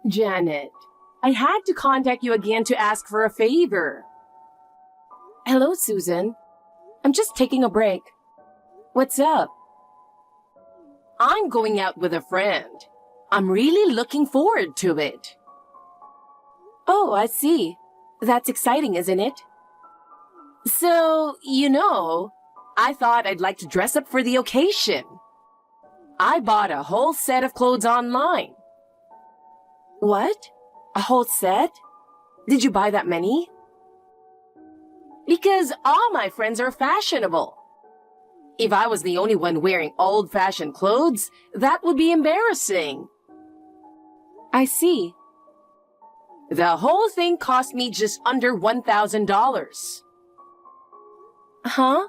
Janet, I had to contact you again to ask for a favor. Hello, Susan. I'm just taking a break. What's up? I'm going out with a friend. I'm really looking forward to it. Oh, I see. That's exciting, isn't it? So, I thought I'd like to dress up for the occasion. I bought a whole set of clothes online. What? A whole set? Did you buy that many? Because all my friends are fashionable. If I was the only one wearing old-fashioned clothes, that would be embarrassing. I see. The whole thing cost me just under $1,000. Huh?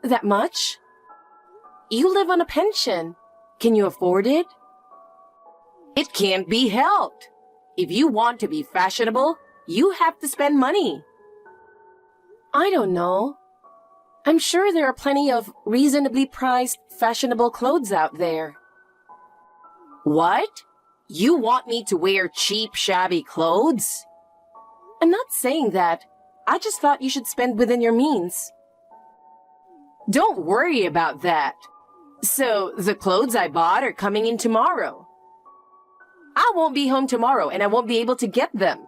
That much? You live on a pension. Can you afford it? It can't be helped. If you want to be fashionable, you have to spend money. I don't know. I'm sure there are plenty of reasonably priced, fashionable clothes out there. What? You want me to wear cheap, shabby clothes? I'm not saying that. I just thought you should spend within your means. Don't worry about that. So, the clothes I bought are coming in tomorrow. I won't be home tomorrow and I won't be able to get them.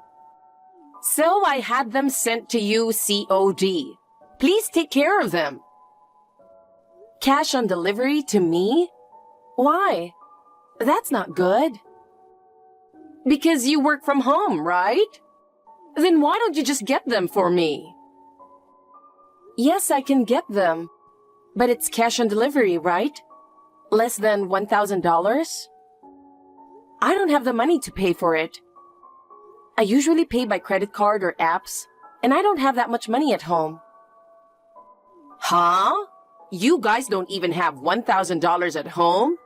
So I had them sent to you COD. Please take care of them. Cash on delivery to me? Why? That's not good. Because you work from home, right? Then why don't you just get them for me? Yes, I can get them. But it's cash on delivery, right? Less than $1,000? I don't have the money to pay for it. I usually pay by credit card or apps, and I don't have that much money at home. Huh? You guys don't even have $1,000 at home?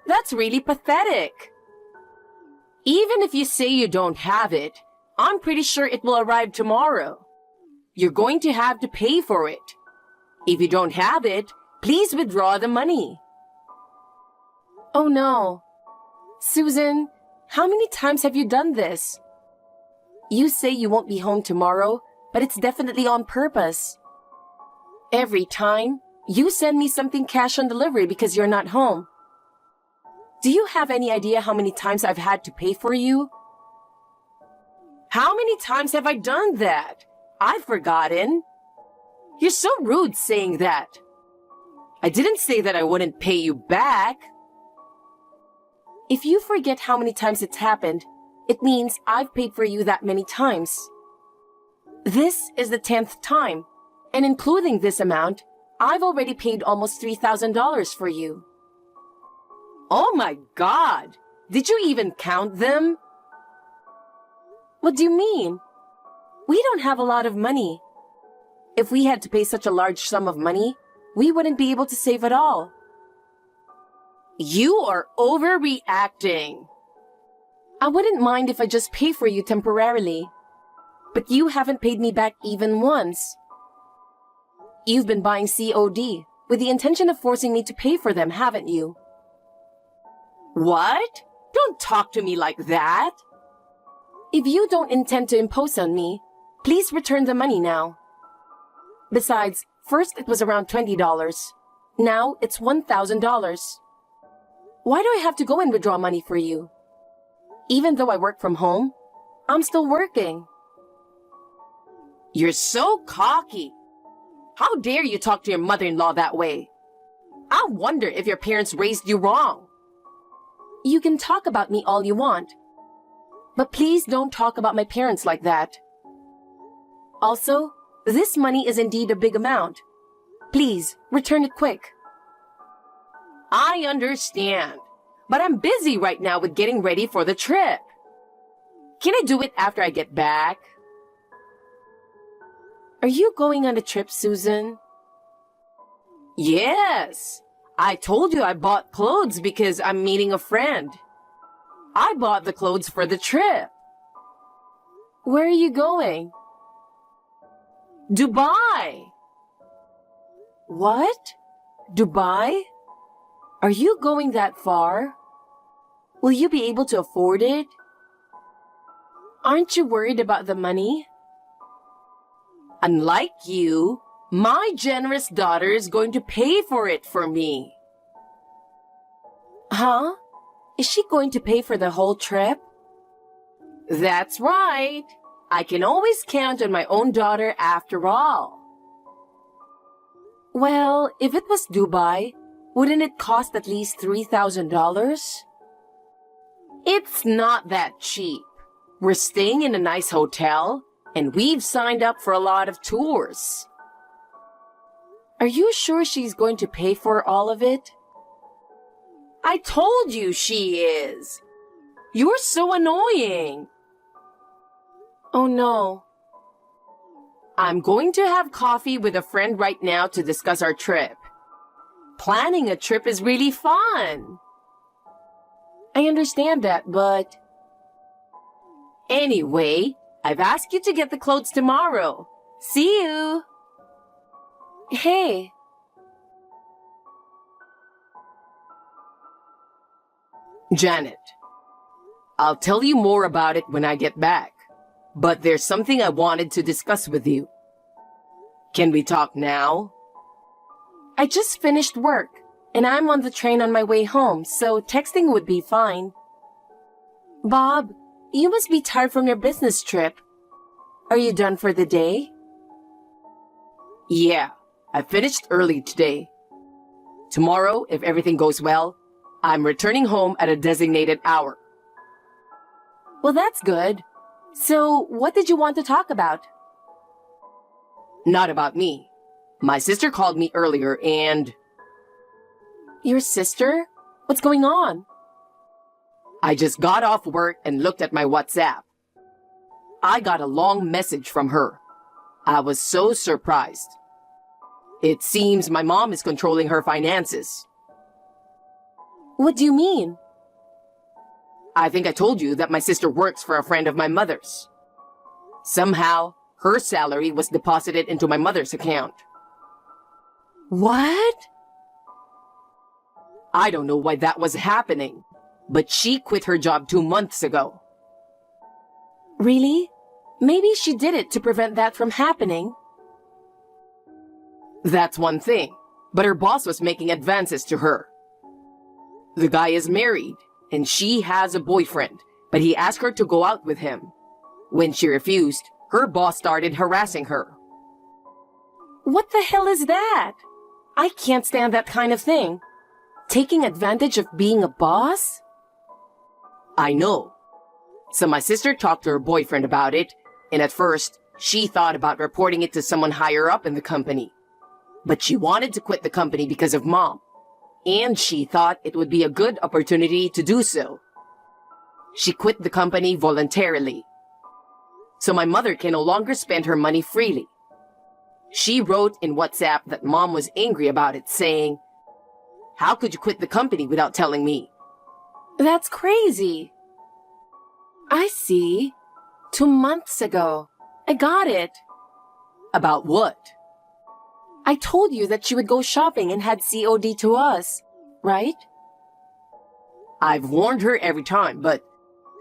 That's really pathetic. Even if you say you don't have it, I'm pretty sure it will arrive tomorrow. You're going to have to pay for it. If you don't have it, please withdraw the money. Oh no. Susan, how many times have you done this? You say you won't be home tomorrow, but it's definitely on purpose. Every time, you send me something cash on delivery because you're not home. Do you have any idea how many times I've had to pay for you? How many times have I done that? I've forgotten. You're so rude saying that. I didn't say that I wouldn't pay you back. If you forget how many times it's happened, it means I've paid for you that many times. This is the 10th time, and including this amount, I've already paid almost $3,000 for you. Oh my God! Did you even count them? What do you mean? We don't have a lot of money. If we had to pay such a large sum of money, we wouldn't be able to save at all. You are overreacting. I wouldn't mind if I just pay for you temporarily. But you haven't paid me back even once. You've been buying COD with the intention of forcing me to pay for them, haven't you? What? Don't talk to me like that. If you don't intend to impose on me, please return the money now. Besides, first it was around $20. Now it's $1,000. Why do I have to go and withdraw money for you? Even though I work from home, I'm still working. You're so cocky. How dare you talk to your mother-in-law that way? I wonder if your parents raised you wrong. You can talk about me all you want. But please don't talk about my parents like that. Also, this money is indeed a big amount. Please, return it quick. I understand, but I'm busy right now with getting ready for the trip. Can I do it after I get back? Are you going on a trip, Susan? Yes. I told you I bought clothes because I'm meeting a friend. I bought the clothes for the trip. Where are you going? Dubai. What? Dubai? Are you going that far? Will you be able to afford it? Aren't you worried about the money? Unlike you, my generous daughter is going to pay for it for me. Huh? Is she going to pay for the whole trip? That's right. I can always count on my own daughter after all. Well, if it was Dubai, wouldn't it cost at least $3,000? It's not that cheap. We're staying in a nice hotel, and we've signed up for a lot of tours. Are you sure she's going to pay for all of it? I told you she is. You're so annoying. Oh no. I'm going to have coffee with a friend right now to discuss our trip. Planning a trip is really fun. I understand that, but... Anyway, I've asked you to get the clothes tomorrow. See you. Hey. Janet, I'll tell you more about it when I get back, but there's something I wanted to discuss with you. Can we talk now? I just finished work, and I'm on the train on my way home, so texting would be fine. Bob, you must be tired from your business trip. Are you done for the day? Yeah, I finished early today. Tomorrow, if everything goes well, I'm returning home at a designated hour. Well, that's good. So, what did you want to talk about? Not about me. My sister called me earlier and... Your sister? What's going on? I just got off work and looked at my WhatsApp. I got a long message from her. I was so surprised. It seems my mom is controlling her finances. What do you mean? I think I told you that my sister works for a friend of my mother's. Somehow, her salary was deposited into my mother's account. What? I don't know why that was happening, but she quit her job 2 months ago. Really? Maybe she did it to prevent that from happening. That's one thing, but her boss was making advances to her. The guy is married, and she has a boyfriend, but he asked her to go out with him. When she refused, her boss started harassing her. What the hell is that? I can't stand that kind of thing. Taking advantage of being a boss? I know. So my sister talked to her boyfriend about it, and at first, she thought about reporting it to someone higher up in the company. But she wanted to quit the company because of Mom. And she thought it would be a good opportunity to do so. She quit the company voluntarily. So my mother can no longer spend her money freely. She wrote in WhatsApp that Mom was angry about it, saying, "How could you quit the company without telling me?" That's crazy. I see. 2 months ago. I got it. About what? I told you that she would go shopping and had COD to us, right? I've warned her every time, but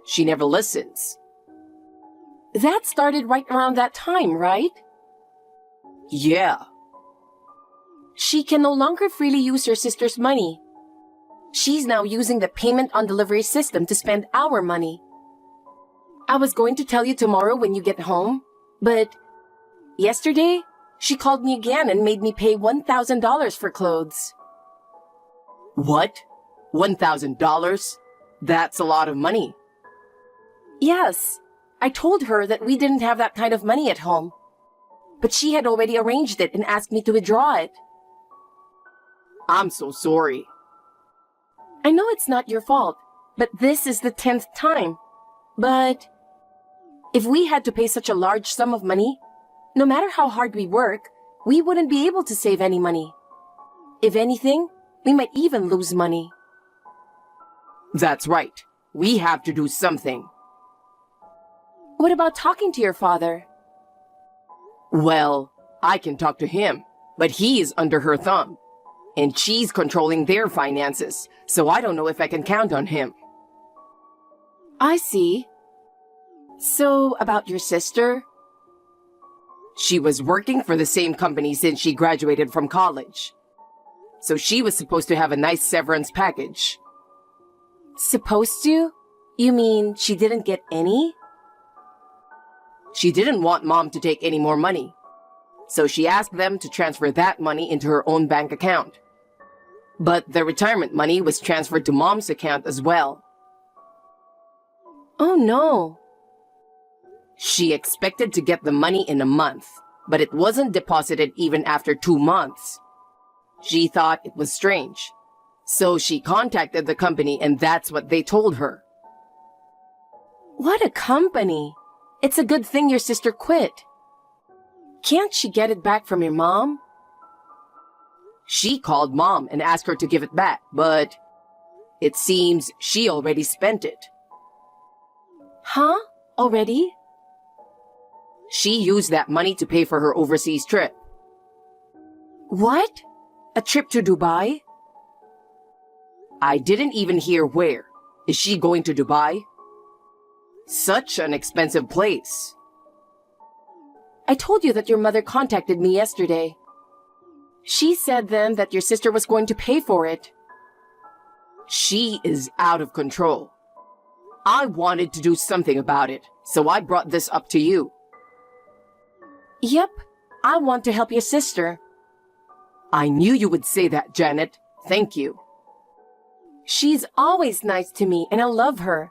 she never listens. That started right around that time, right? Yeah. She can no longer freely use your sister's money. She's now using the payment on delivery system to spend our money. I was going to tell you tomorrow when you get home, but yesterday, she called me again and made me pay $1,000 for clothes. What? $1,000? That's a lot of money. Yes. I told her that we didn't have that kind of money at home. But she had already arranged it and asked me to withdraw it. I'm so sorry. I know it's not your fault, but this is the 10th time. But if we had to pay such a large sum of money, no matter how hard we work, we wouldn't be able to save any money. If anything, we might even lose money. That's right. We have to do something. What about talking to your father? Well, I can talk to him, but he is under her thumb. And she's controlling their finances, so I don't know if I can count on him. I see. So, about your sister? She was working for the same company since she graduated from college. So she was supposed to have a nice severance package. Supposed to? You mean she didn't get any? She didn't want Mom to take any more money. So she asked them to transfer that money into her own bank account. But the retirement money was transferred to Mom's account as well. Oh no. She expected to get the money in a month, but it wasn't deposited even after 2 months. She thought it was strange. So she contacted the company and that's what they told her. What a company! It's a good thing your sister quit. Can't she get it back from your mom? She called Mom and asked her to give it back, but it seems she already spent it. Huh? Already? She used that money to pay for her overseas trip. What? A trip to Dubai? I didn't even hear where. Is she going to Dubai? Such an expensive place. I told you that your mother contacted me yesterday. She said then that your sister was going to pay for it. She is out of control. I wanted to do something about it, so I brought this up to you. Yep, I want to help your sister. I knew you would say that, Janet. Thank you. She's always nice to me and I love her.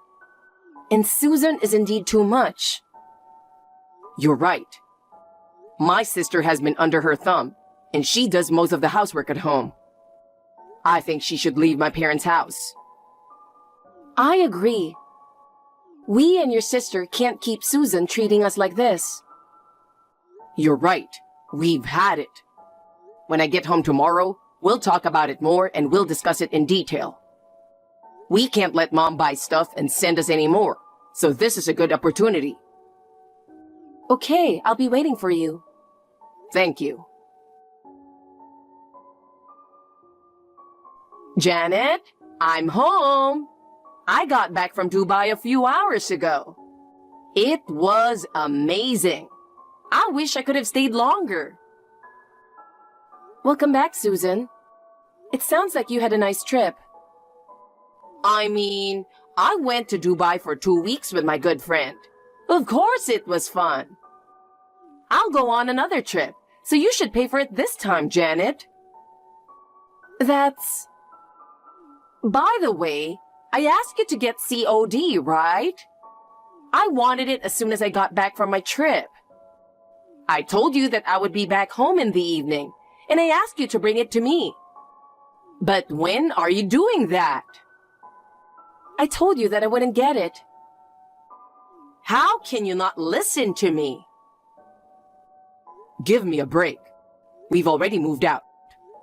And Susan is indeed too much. You're right. My sister has been under her thumb, and she does most of the housework at home. I think she should leave my parents' house. I agree. We and your sister can't keep Susan treating us like this. You're right. We've had it. When I get home tomorrow, we'll talk about it more and we'll discuss it in detail. We can't let Mom buy stuff and send us any more, so this is a good opportunity. Okay, I'll be waiting for you. Thank you. Janet, I'm home. I got back from Dubai a few hours ago. It was amazing. I wish I could have stayed longer. Welcome back, Susan. It sounds like you had a nice trip. I mean, I went to Dubai for 2 weeks with my good friend. Of course it was fun. I'll go on another trip, so you should pay for it this time, Janet. That's... By the way, I asked you to get COD, right? I wanted it as soon as I got back from my trip. I told you that I would be back home in the evening, and I asked you to bring it to me. But when are you doing that? I told you that I wouldn't get it. How can you not listen to me? Give me a break. We've already moved out,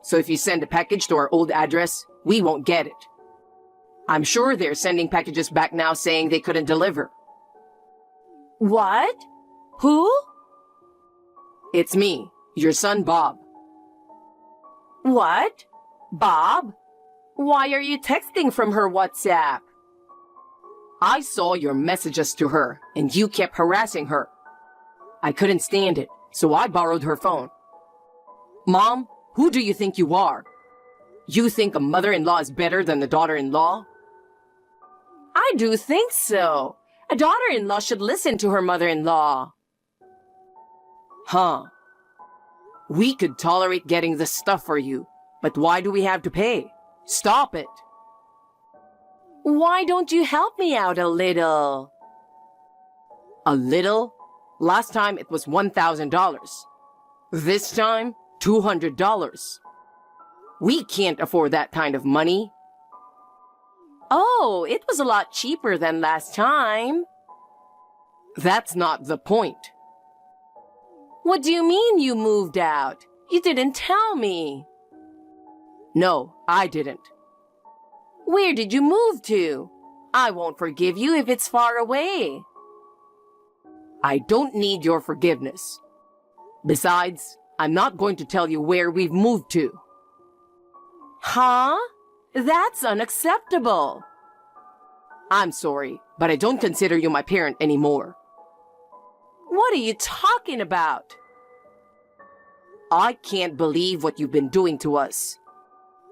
so if you send a package to our old address, we won't get it. I'm sure they're sending packages back now saying they couldn't deliver. What? Who? It's me, your son Bob. What? Bob? Why are you texting from her WhatsApp? I saw your messages to her, and you kept harassing her. I couldn't stand it, so I borrowed her phone. Mom, who do you think you are? You think a mother-in-law is better than a daughter-in-law? I do think so. A daughter-in-law should listen to her mother-in-law. Huh. We could tolerate getting this stuff for you, but why do we have to pay? Stop it. Why don't you help me out a little? A little? Last time it was $1,000. This time, $200. We can't afford that kind of money. Oh, it was a lot cheaper than last time. That's not the point. What do you mean you moved out? You didn't tell me. No, I didn't. Where did you move to? I won't forgive you if it's far away. I don't need your forgiveness. Besides, I'm not going to tell you where we've moved to. Huh? That's unacceptable. I'm sorry, but I don't consider you my parent anymore. What are you talking about? I can't believe what you've been doing to us.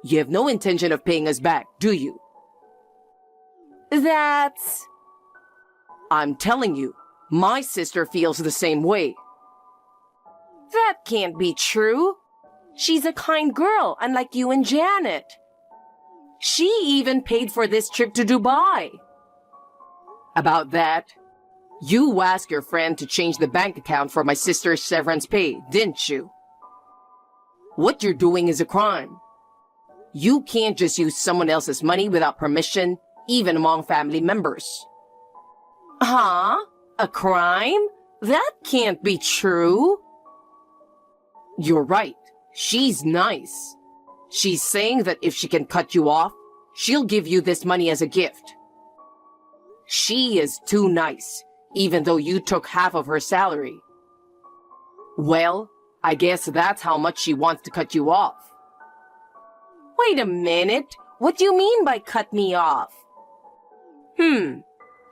You have no intention of paying us back, do you? That's... I'm telling you, my sister feels the same way. That can't be true. She's a kind girl, unlike you and Janet. She even paid for this trip to Dubai. About that, you asked your friend to change the bank account for my sister's severance pay, didn't you? What you're doing is a crime. You can't just use someone else's money without permission, even among family members. Huh? A crime? That can't be true. You're right. She's nice. She's saying that if she can cut you off, she'll give you this money as a gift. She is too nice, even though you took half of her salary. Well, I guess that's how much she wants to cut you off. Wait a minute. What do you mean by cut me off?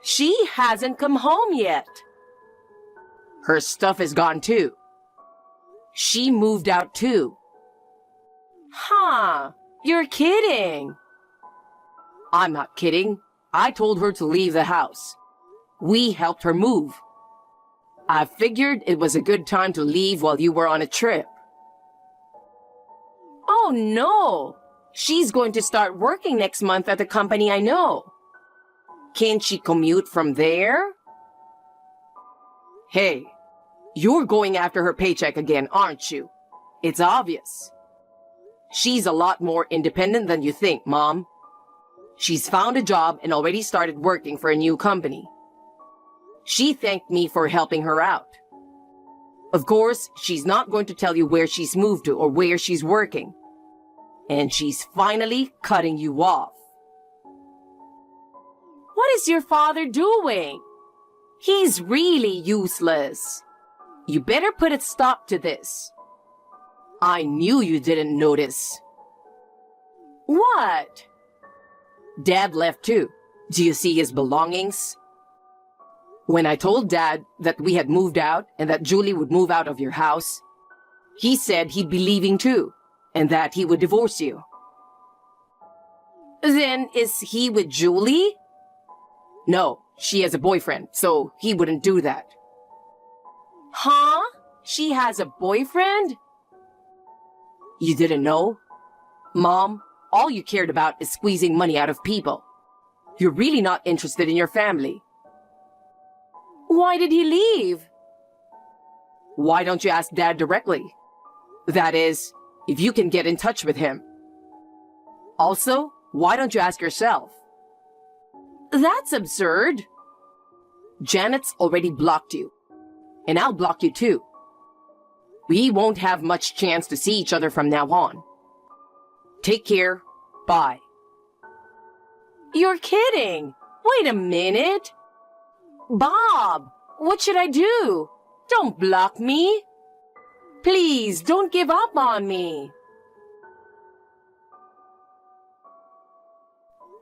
She hasn't come home yet. Her stuff is gone too. She moved out too. Huh, you're kidding. I'm not kidding. I told her to leave the house. We helped her move. I figured it was a good time to leave while you were on a trip. Oh no! She's going to start working next month at the company I know. Can't she commute from there? Hey, you're going after her paycheck again, aren't you? It's obvious. She's a lot more independent than you think, Mom. She's found a job and already started working for a new company. She thanked me for helping her out. Of course, she's not going to tell you where she's moved to or where she's working. And she's finally cutting you off. What is your father doing? He's really useless. You better put a stop to this. I knew you didn't notice. What? Dad left too. Do you see his belongings? When I told Dad that we had moved out and that Julie would move out of your house, he said he'd be leaving too, and that he would divorce you. Then is he with Julie? No, she has a boyfriend, so he wouldn't do that. Huh? She has a boyfriend? You didn't know? Mom, all you cared about is squeezing money out of people. You're really not interested in your family. Why did he leave? Why don't you ask Dad directly? That is, if you can get in touch with him. Also, why don't you ask yourself? That's absurd. Janet's already blocked you. And I'll block you too. We won't have much chance to see each other from now on. Take care. Bye. You're kidding. Wait a minute. Bob, what should I do? Don't block me. Please, don't give up on me.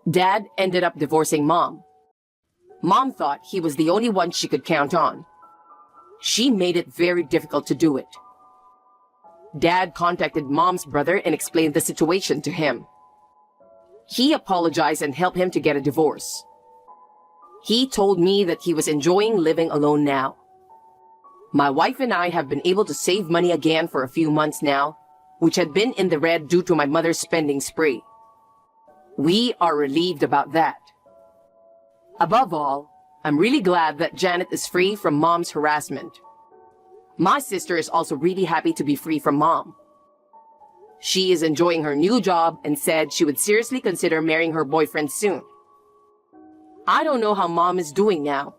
Dad ended up divorcing Mom. Mom thought he was the only one she could count on. She made it very difficult to do it. Dad contacted Mom's brother and explained the situation to him. He apologized and helped him to get a divorce. He told me that he was enjoying living alone now. My wife and I have been able to save money again for a few months now, which had been in the red due to my mother's spending spree. We are relieved about that. Above all, I'm really glad that Janet is free from Mom's harassment. My sister is also really happy to be free from Mom. She is enjoying her new job and said she would seriously consider marrying her boyfriend soon. I don't know how Mom is doing now.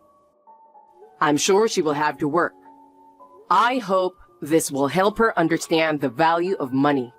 I'm sure she will have to work. I hope this will help her understand the value of money.